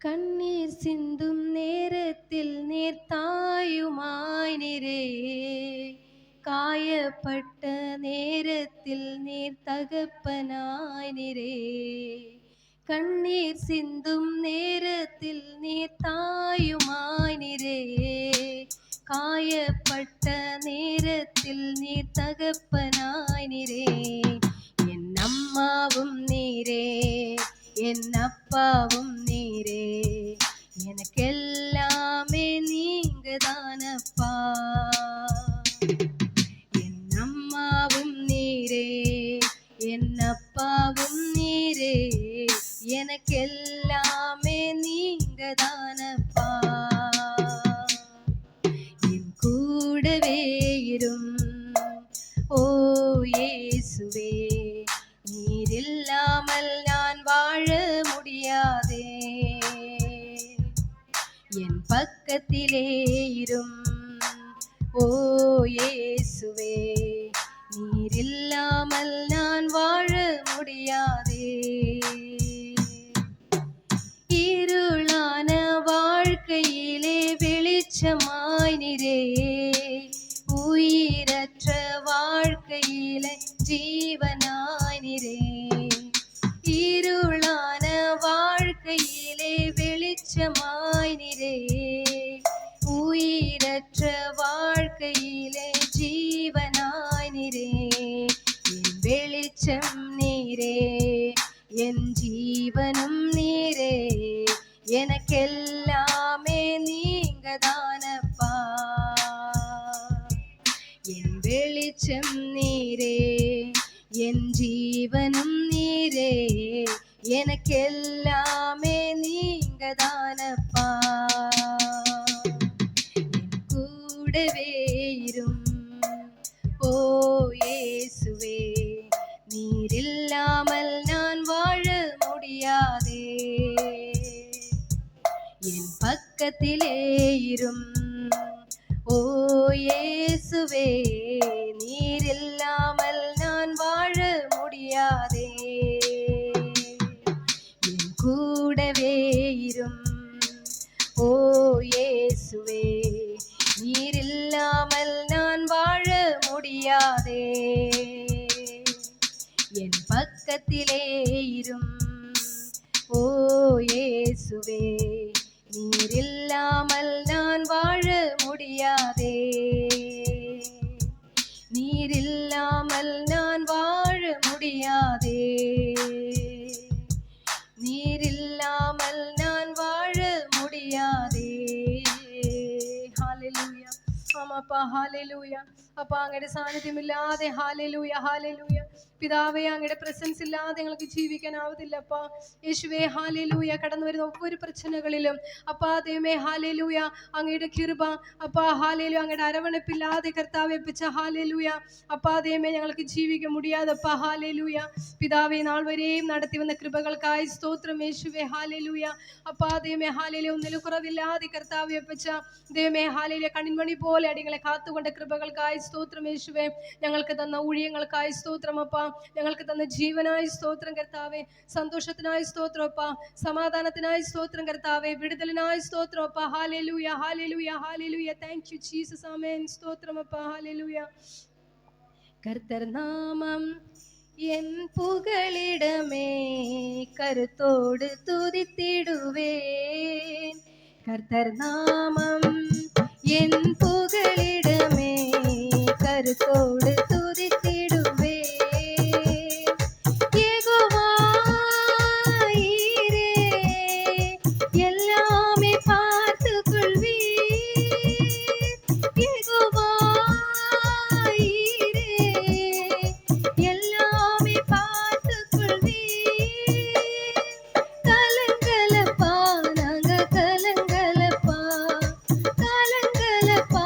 கண்ணீர் சிந்தும் நேரத்தில் நேர்த்தாயுமாய் நீரே, காயப்பட்ட நேரத்தில் நீர் தகப்பனாய் நீரே. கண்ணீர் சிந்தும் நேரத்தில் நீர் தாயுமாய் நீரே, காயப்பட்ட நேரத்தில் நீர் தகப்பனாய் நீரே. என் அம்மாவும் நீரே, என் அப்பாவும் நீரே, எனக்கெல்லாமே நீங்க தானப்பா. என் அம்மாவும் நீரே, என் அப்பாவும் நீரே, எனக்கெல்லாமே நீங்க தானப்பா. என் கூடவே இரும் ஓ இயேசுவே, நீர் இல்லாமல் நான் வாழ முடியாதே. என் பக்கத்திலே இரும் ஓ இயேசுவே, நீர் இல்லாமல் நான் வாழ முடியாதே. இருளான வாழ்க்கையிலே வெளிச்சமாய் நீரே, உயிரற்ற வாழ்க்கையிலே ஜீவனாய் நீரே. இருளான வாழ்க்கையிலே வெளிச்சமாய் நீரே, உயிரற்ற வாழ்க்கையிலே ஜீவனாய் நீரே. என் வெளிச்சம் நீரே, என் ஜீவனும் நீரே, எனக்கெல்லாமே நீங்க தானப்பா. என் வெளிச்சம் நீரே, என் ஜீவனும் நீரே, எனக்கெல்லாமே நீங்க தானப்பா. என் கூடவே இரும் ஓ இயேசுவே, நீர் இல்லாமல் நான் வாழ முடியாதே. என் பக்கத்திலே இரும் ஓ இயேசுவே, நீர் இல்லாமல் நான் வாழ முடியாதே. என் கூடவே இரும் ஓ இயேசுவே, நீர் இல்லாமல் நான் வாழ முடியாதே. என் பக்கத்திலே இரும் ஓ இயேசுவே, நீர் இல்லாமல் நான் வாழ முடியாதே. நீர் இல்லாமல் நான் வாழ முடியாதே. நீர் இல்லாமல் நான் வாழ முடியாதே. ஹல்லேலூயா. ஆமாப்பா, ஹல்லேலூயா. அப்பா, അങ്ങയുടെ സാന്നിധ്യം ഇല്ലാതെ ഹല്ലേലൂയ ഹല്ലേലൂയ. പിതാവേ, അങ്ങയുടെ പ്രസൻസ് ഇല്ലാതെ ഞങ്ങൾക്ക് ജീവിക്കാനാവതില്ലപ്പാ. യേശുവേ ഹല്ലേലൂയ. കടന്നു വരുന്ന ഒവ്വൊരു പ്രശ്നങ്ങളിലും അപ്പാ ദൈവമേ ഹല്ലേലൂയ, അങ്ങയുടെ കൃപ അപ്പാ ഹല്ലേലൂയ, അങ്ങയുടെ അരവണപ്പില്ലാതെ കർത്താവേ പിച്ച ഹല്ലേലൂയ. അപ്പാ ദൈവമേ, ഞങ്ങൾക്ക് ജീവിക്കാൻ മുടിയാതപ്പാ ഹല്ലേലൂയ. പിതാവേ, നാൾ വരെയും നടത്തി വന്ന കൃപകൾക്കായി സ്തോത്രം യേശുവേ ഹല്ലേലൂയ. അപ്പാ ദൈവമേ ഹല്ലേലൂയ, ഒന്നിലും കുറവില്ലാതെ കർത്താവേ പിച്ച ദൈവമേ ഹല്ലേലൂയ, കണ്ണിൻമണി പോലെ അടികളെ കാത്തുകൊണ്ട കൃപകൾക്കായി സ്തോത്രം യേശുവേ. ഞങ്ങൾക്ക് തന്ന ഊഴിയങ്ങൾക്കായി സ്തോത്രം അപ്പാ, ഞങ്ങൾക്ക് തന്ന ജീവനായി സ്തോത്രം കർത്താവേ, സന്തോഷത്തിനായി സ്തോത്രം അപ്പാ, സമാധാനത്തിനായി സ്തോത്രം കർത്താവേ, വിടുതലിനായി സ്തോത്രം അപ്പാ. ഹല്ലേലൂയ ഹല്ലേലൂയ ഹല്ലേലൂയ. Thank you Jesus. ആമേൻ. സ്തോത്രം അപ്പാ. ഹല്ലേലൂയ. கர்த்தர் நாமம் என் புகழிடமே, கருத்தோடு துதித்திடுவேன். கர்த்தர் நாமம் என் புகழிடமே, கருத்தோடு துதித்திடுவேன். யெகோவா ஈரே, எல்லாமே பார்த்துக் கொள்வீர். யெகோவா ஈரே, எல்லாமே பார்த்துக் கொள்வீர். கலங்கலப்பா, நாங்க கலங்கலப்பா, கலங்கலப்பா,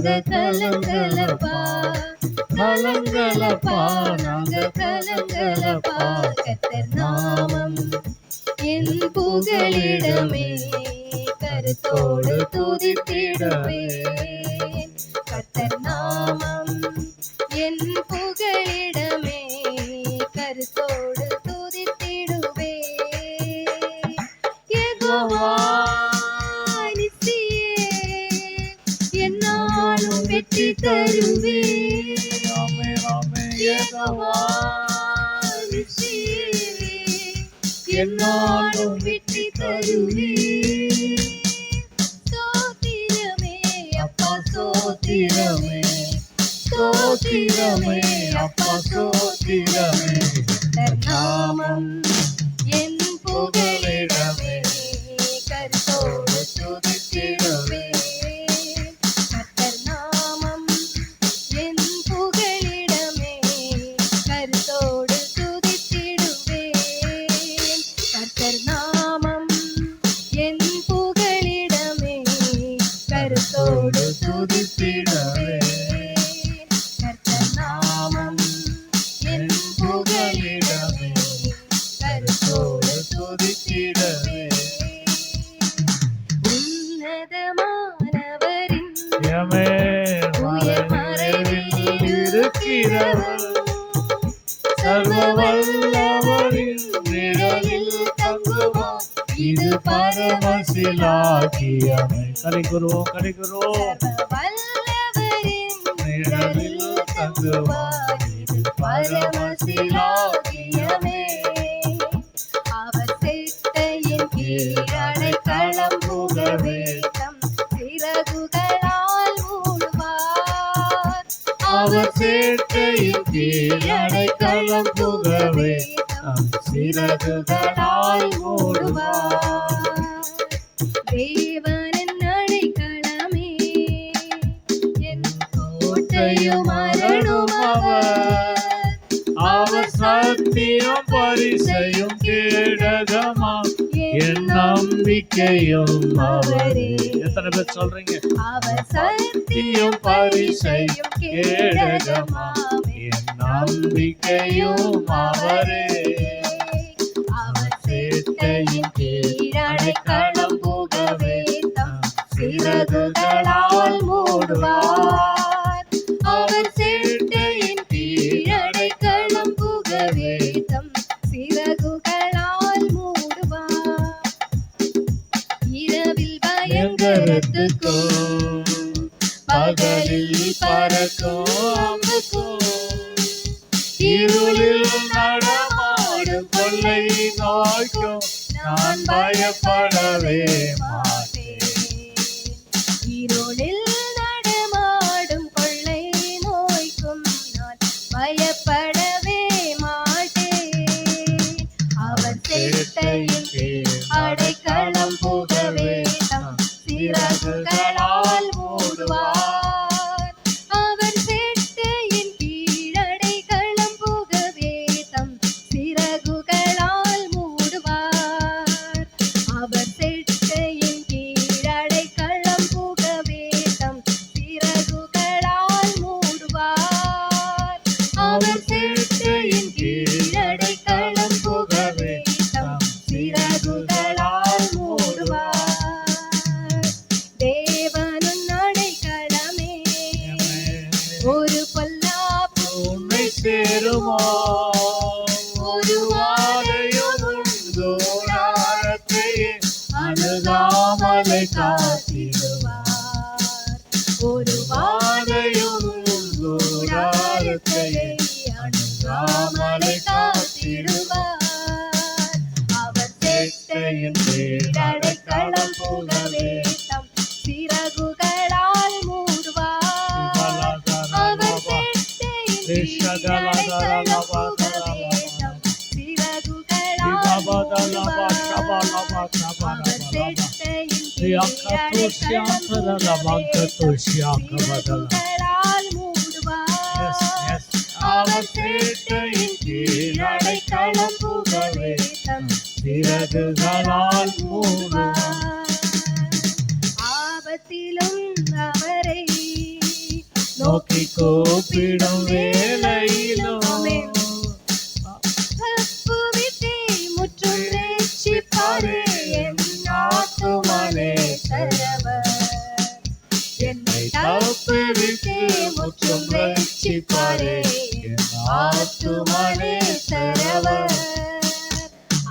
நாங்க கலங்கலப்பா, கலங்கலப்பா, நாங்க கலங்கலப்பா. கர்த்தர் நாமம் என் புகலிடமே, கருத்தோடு துதித்திடுவேன். கர்த்தர் நாமம் என் புகலிடமே, கருத்தோடு துதித்திடுவேன். யெகோவா நித்தியே, என்னாலும் வெற்றி தருவேன். யெகோவா நித்தியே, என்னாலும் வெற்றி தருவேன். ஸ்தோத்திரமே அப்பா, ஸ்தோத்திரமே, ஸ்தோத்திரமே அப்பா, ஸ்தோத்திரமே. கர்த்தர் நாமம் என் புகலிடமே, கருத்தோடு துதித்திடுவேன். கர்த்தர் நாமம் என் புகலிடமே, கருத்தோடு துதித்திடுவேன். கர்த்தர் நாமம் என் புகலிடமே, கருத்தோடு துதித்திடுவேன். கர்த்தர் நாமம் என் புகலிடமே, கருத்தோடு துதித்திடுவேன். உன்னதமானவரின் உயர் மறைவில் இருக்கிறவர், சர்வ வல்லவரின் நிழலில் தங்குவோம். இது பரமசிலாக்கியமே. கலிகுருவோம், கலிகுருவோம். சர்வ வல்லவரின் நிழலில் தங்குவோம். இது பரமசிலாக்கியமே. அவர் செட்டையின் கீழ் அடைக்கலம் புகவே, தம் சிறகுகளால் மூடுவார். அவர் செட்டையின் கீழ் அடைக்கலம் புகவே, தம் சிறகுகளால் மூடுவார். தேவனின் அடைக்கலமே, என் கோட்டையும் அரணும் அவர். அவர் சத்தியம் பரிசையும் கேடகமா, என் நம்பிக்கையும் அவரே. எத்தனை பேர் சொல்றீங்க? அவர் சத்தியம் பரிசையும் கேடகமா, என் நம்பிக்கையும் அவரே. அவர் சேட்டையின் கீழ் அடைக்கலம் புகவே, தம் சிறகுகளால் மூடுவார். அவர் சேட்டையின் கீழ் அடைக்கலம் புகவே, தம் சிறகுகளால் மூடுவார். இரவில் பயங்கரத்துக்கும், பகலில் பறக்கும் அம்புக்கும், இருளில் நடமாடும் கொள்ளை நோய்க்கும் நான் பயப்படவே மாட்டேன். இருளில் நடமாடும் கொள்ளை நோய்க்கும் நான் பயப்படவே மாட்டேன். அவர் சேட்டையின் கீழ் அடைக்கலம் புகவே, தம் சிறகுகளால் மூடுவார். அவர் சேட்டையின் கீழ் அடைக்கலம் புகவே, தம் சிறகுகளால் மூடுவார். அவர் சேட்டையின் கீழ் அடைக்கலம் புகவே, தம் சிறகுகளால் மூடுவார். அவர் சேட்டையின் கீழ் அடைக்கலம் புகவே, தம் சிறகுகளால் மூடுவார். தேவனுன் அடைக்கலமே, ஒரு பொல்லாப்பு உன்னை சேருமோ, ஒரு வாதையும் உந்தோடாரத்தையே அணுகாமலை காத்திடுவார். ஒரு வாதையும் உந்தோடாரத்தையே அணுகாமலை காத்திடுவார். அவர் சேட்டையின் கீழ் அடைக்கலம் புகவே, தம் சிறகுகளால் மூடுவார். அவர் சேட்டையின் கீழ் அடைக்கலம் புகவே, தம் சிறகுகளால் மூடுவார். அவர் சேட்டையின் கீழ் அடைக்கலம் புகவே, தம் சிறகுகளால் மூடுவார். அவர் சேட்டையின் கீழ் அடைக்கலம் புகவே, தம் சிறகுகளால் மூடுவார். ஆபத்திலும் அவரை നോക്കി കൂപ്പിടും വേളയിലോ தப்புவிட்டே முற்றும் ரட்சிப்பாரே என் ஆத்துமனே சரவர் என்னை தப்புவிட்டே முற்றும் ரட்சிப்பாரே என் ஆத்துமனே சரவர்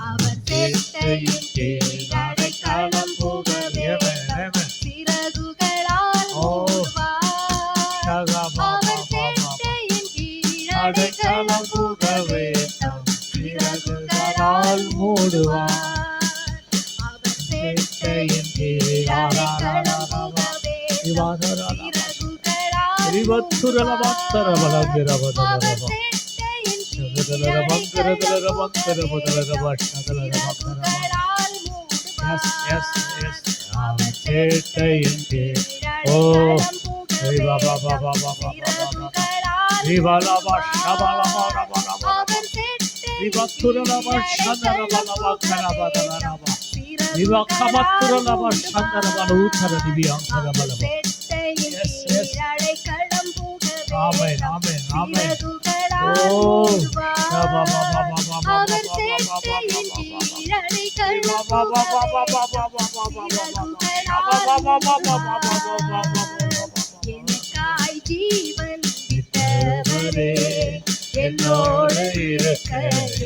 அவர் செட்டையின் கீழ் அடைக்கலம் புகவே சிறகுகளால் மூடுவார் அவர் செட்டையின் கீழ் அடைக்கலம் புகவே சிறகுகளால் மூடுவார் அவர் செட்டையின் கீழ் அடைக்கலம் புகவே சிறகுகளால் அவர் செட்டையின் கீழ் அடைக்கலம் சிறகுகளால் மூடுவார் அவர் சேட்டையின் கீழ் ஓ எனக்காய் ஜீவன் விட்டவரே என்னோடு இருக்க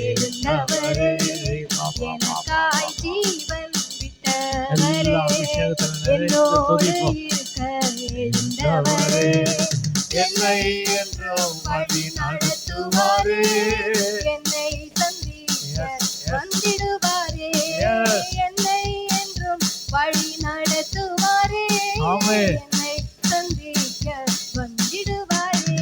இருந்தவரே எனக்காய் ஜீவன் விட்டவரே என்னோடு இருக்க இருந்தவரே என்னை என்றும் வழி நடத்துவாரே என்னை சந்திக்க வந்திடுவாரே என்னை என்றும் வழி நடத்துவாரே ஆமென். என்னை சந்திக்க வந்திடுவாரே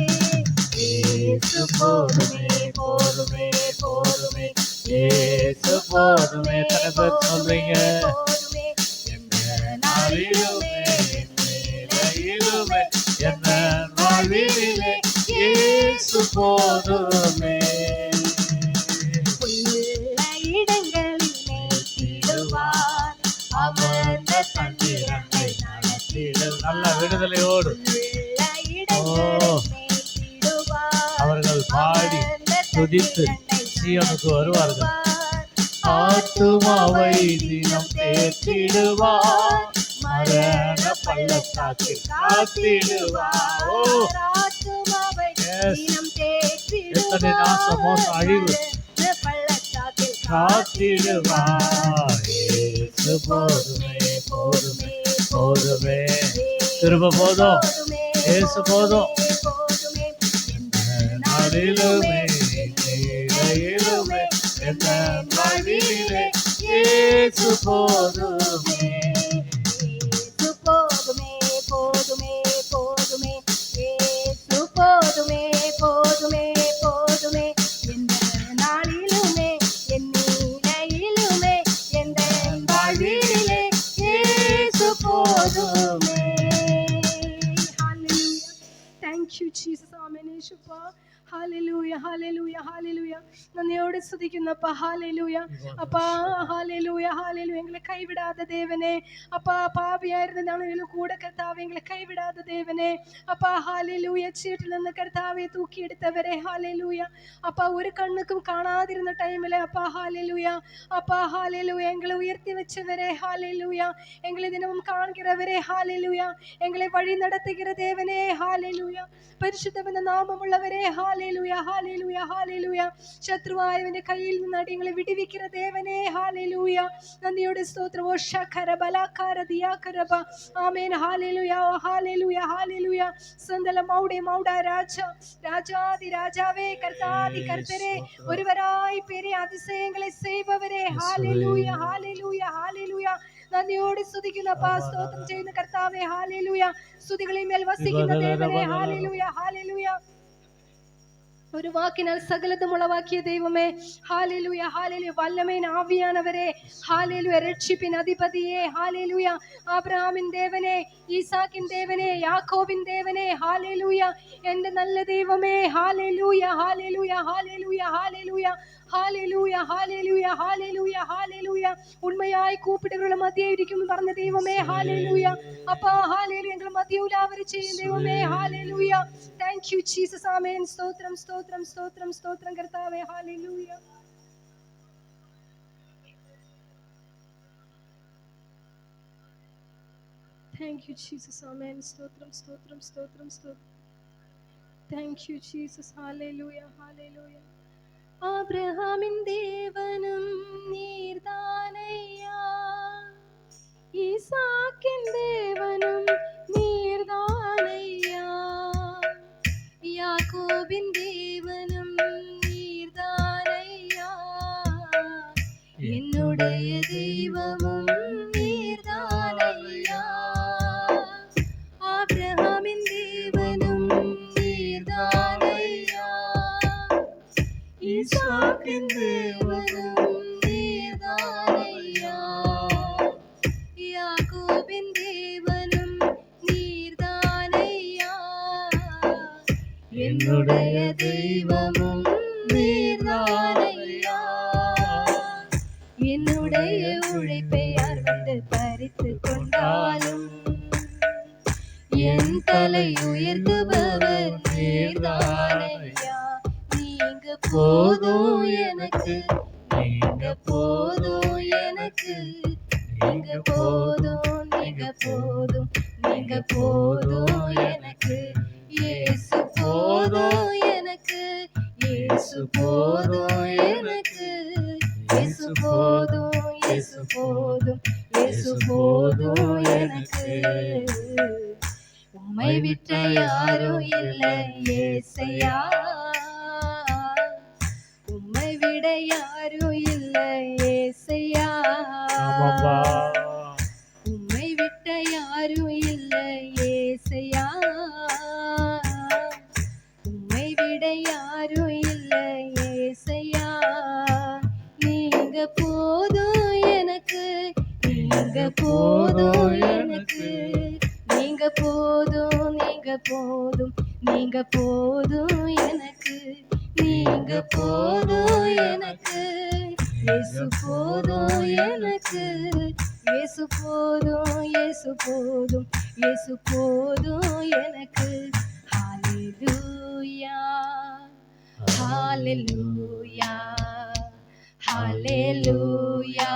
இயேசு போதுமே போதுமே போதுமே இயேசு போதுமே. எத்தனை பேர் சொல்றீங்க? போதுமே எந்த நாளிலுமே நிலையிலுமே எந்த வாழ்விலே இயேசு போதுமே. உள்ள இடங்களில் மேய்த்திடுவார் அமர்ந்த தண்ணீரண்டை நடத்திடுவார் நல்ல விடுதலையோடு உள்ள இடங்களில் மேய்த்திடுவார் அவர்கள் பாடி அமர்ந்த துதித்து தண்ணீரண்டை சீயோனுக்கு வருவார்கள். நடத்திடுவார். ஆத்துமாவை தினம் தேற்றிடுவார் மரண பள்ளத்தாக்கில் காத்திடுவார். ஓ ஆத்துமாவை Yes. தினம் தேற்றிடுவார். எத்தனை நாசம், மோசம், அழிவு. மரண பள்ளத்தாக்கில் காத்திடுவார். இயேசு போதுமே போதுமே போதுமே. திரும்ப போதும். இயேசு போதும். நாளிலுமே நிலையிலுமே எந்த வாழ்விலே இயேசு போதுமே. வாழ்விலே இயேசு போதுமே. Thank you, Jesus. Amen. യേശുപ്പാ. Hallelujah, hallelujah, hallelujah. നന്ദിയോടെ സ്തുതിക്കുന്നപ്പ hallelujah. അപ്പാ hallelujah, hallelujah. എങ്ങളെ കൈവിടാത്ത ദേവനെ അപ്പാ പാപിയായിരുന്ന ഞങ്ങളിലും കൂടെ കർത്താവേ എങ്ങളെ കൈവിടാത്ത ദേവനെ അപ്പാ hallelujah ചീട്ടിൽ നിന്ന് കർത്താവെ തൂക്കിയെടുത്തവരെ hallelujah അപ്പാ ഒരു കണ്ണുക്കും കാണാതിരുന്ന ടൈമിലെ അപ്പാ hallelujah അപ്പാ hallelujah എങ്ങളെ ഉയർത്തി വെച്ചവരെ hallelujah എങ്ങളെ ദിനവും കാണുகிறவரே hallelujah എങ്ങളെ വഴി നടത്തുகிற ദേവനെ hallelujah പരിശുദ്ധമെന്ന നാമമുള്ളവരെ hallelujah hallelujah hallelujah ശത്രുവായവന്റെ കയ്യിൽ നിന്ന് അടിയങ്ങളെ വിടുവിക്കുന്ന ദേവനെ hallelujah നന്ദിയോടെ സ്തോത്രം ഓ ശഖര ബലകാര ദിയാകരബ ആമേൻ hallelujah ഓ hallelujah hallelujah സന്തല മൗഡേ മൗഡ രാജാതി രാജാവേ കർത്താതി കർത്തരേ ഒരുവരായി പേരെ അതിശയങ്ങളെ ചെയ്വവരെ hallelujah hallelujah hallelujah നന്ദിയോടെ സ്തുതിക്കുന്ന സ്തോത്രം ചെയ്യുന്ന കർത്താവേ hallelujah സ്തുതികളിന്മേൽ വസിക്കുന്ന ദേവനെ hallelujah hallelujah ஒரு வாக்கினால் சகலதும் உளவாக்கிய தெய்வமே, ஹalleluya ஹalleluya. வல்லமையின் ஆவியானவரே, ஹalleluya. ரட்சிப்பின் அதிபதியே, ஹalleluya. ஆபிரகாமின் தேவனே, ஈசாக்கின் தேவனே, யாக்கோபின் தேவனே, ஹalleluya. என்ற நல்ல தெய்வமே, ஹalleluya ஹalleluya ஹalleluya ஹalleluya ஹalleluya ஹalleluya ஹalleluya ஹalleluya. உண்மையாய் கூப்பிடுகிற மத்தியே இருக்கும் പറഞ്ഞ தெய்வமே, ஹalleluya. அப்பா ஹalleluya. எங்கள் மத்தியில் உலாவரி செய்யும் தெய்வமே, ஹalleluya. Thank you Jesus. Amen. ஸ்தோத்திரம் ஸ்தோத்திரம் ஸ்தோத்திரம் ஸ்தோத்திரம் கர்த்தாவே, ஹalleluya. Thank you Jesus. Amen. ஸ்தோத்திரம் ஸ்தோத்திரம் ஸ்தோத்திரம் ஸ்தோத்திரம். Thank you Jesus. Hallelujah hallelujah. ஆபிரகாமின் தேவனும் நீர்தானையா, ஈசாக்கின் தேவனும் நீர்தானையா, யாக்கோபின் தேவனும் நீர்தானையா, என்னுடைய தெய்வமும் நீர்தானையா. ஆபிரகாமின் தேவனும் நீர்தானையா, ஈசாக்கின் தேவனும் நீர்தானையா, யாக்கோபின் தேவனும் நீர்தானையா, என்னுடைய தெய்வமும் நீர்தானையா. என்னுடைய உழைப்பை யார் வந்து பறித்து கொண்டாலும் என் தலை உயர்த்துபவர் நீர்தானையா. நீங்க போதும் எனக்கு, நீங்க போதும் எனக்கு, நீங்க போதும், நீங்க போதும், நீங்க போதும் எனக்கு. இயேசு போதும் எனக்கு, இயேசு போதும் எனக்கு, இயேசு போதும், இயேசு போதும், இயேசு போதும் எனக்கு. உம்மை விட்ட யாரும் இல்லை ஏசையா, உம்மை விட யாரும் இல்லை ஏசையா, உம்மை விட்ட யாரும் இல்லை ஏசையா, உம்மை விட யாரும் இல்லை ஏசையா. நீங்க போதும் எனக்கு, நீங்க போதும் எனக்கு, நீங்க போதும், நீங்க போதும், நீங்க போதும் எனக்கு, நீங்க போதும் எனக்கு. இயேசு போதும் எனக்கு, இயேசு போதும், இயேசு போதும், இயேசு போதும் எனக்கு. ஹalleluya ஹalleluya ஹalleluya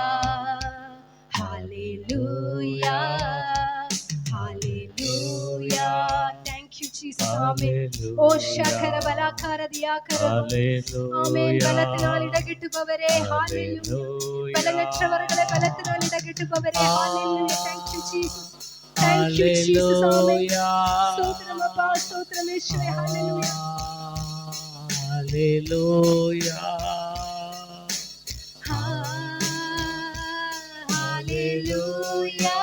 ஹalleluya ஹalleluya. Thank you Jesus. Amen. ஓ ஷகர பலகார தியாகர. ஆமென். பலத்தினால் இடகிட்டுபவரே, ஹalleluya. பலனற்றவர்களை பலத்தினால் இடகிட்டுபவரே, ஹalleluya. Thank you Jesus. Thank you Jesus. Amen. ஸ்தோத்திரம் அப்பா, ஸ்தோத்திரம் இயேசுவே, ஹalleluya. Hallelujah. Hallelujah.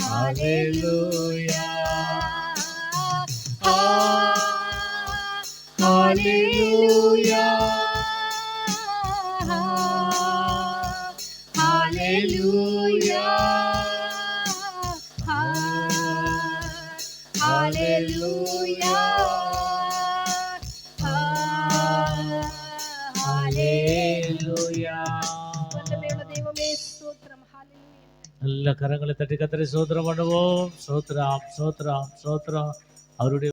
Hallelujah. Hallelujah. Hallelujah. Hallelujah. Hallelujah. வல்லமையுள்ள தெய்வமே, ஸ்தோத்திரம். ஹalleluya. நல்ல கரங்களை தட்டி கத்தரை சோத்திரம் பண்ணுவோம். சோத்ராம் சோத்ராம் சோத்ராம். அவருடைய